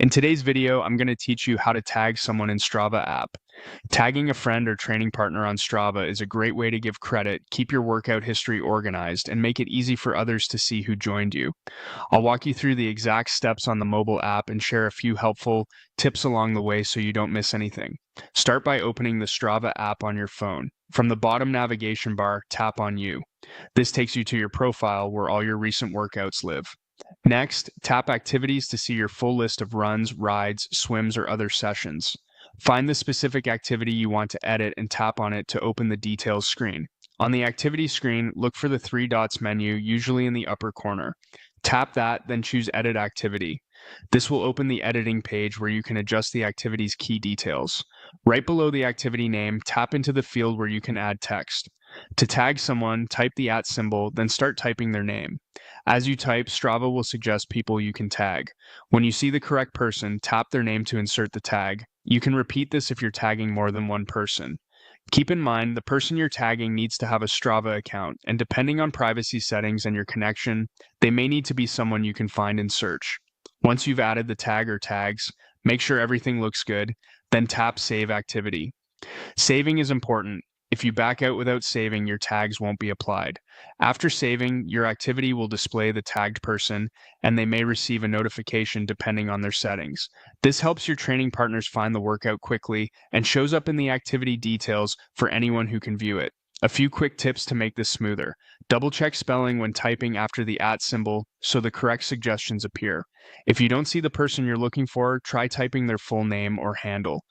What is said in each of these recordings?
In today's video, I'm going to teach you how to tag someone in Strava app. Tagging a friend or training partner on Strava is a great way to give credit, keep your workout history organized, and make it easy for others to see who joined you. I'll walk you through the exact steps on the mobile app and share a few helpful tips along the way so you don't miss anything. Start by opening the Strava app on your phone. From the bottom navigation bar, tap on You. This takes you to your profile where all your recent workouts live. Next, tap Activities to see your full list of runs, rides, swims, or other sessions. Find the specific activity you want to edit and tap on it to open the Details screen. On the Activity screen, look for the three dots menu, usually in the upper corner. Tap that, then choose Edit Activity. This will open the editing page where you can adjust the activity's key details. Right below the activity name, tap into the field where you can add text. To tag someone, type the @ symbol, then start typing their name. As you type, Strava will suggest people you can tag. When you see the correct person, tap their name to insert the tag. You can repeat this if you're tagging more than one person. Keep in mind, the person you're tagging needs to have a Strava account, and depending on privacy settings and your connection, they may need to be someone you can find in search. Once you've added the tag or tags, make sure everything looks good, then tap Save Activity. Saving is important. If you back out without saving, your tags won't be applied. After saving, your activity will display the tagged person, and they may receive a notification depending on their settings. This helps your training partners find the workout quickly and shows up in the activity details for anyone who can view it. A few quick tips to make this smoother. Double check spelling when typing after the @ symbol so the correct suggestions appear. If you don't see the person you're looking for, try typing their full name or handle.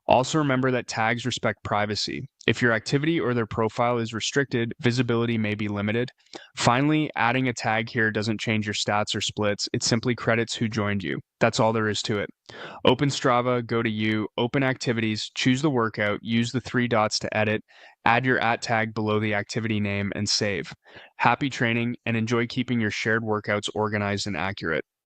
Also remember that tags respect privacy. If your activity or their profile is restricted, visibility may be limited. Finally, adding a tag here doesn't change your stats or splits, it simply credits who joined you. That's all there is to it. Open Strava, go to You, open Activities, choose the workout, use the three dots to edit, add your @ tag below the activity name, and save. Happy training, and enjoy keeping your shared workouts organized and accurate.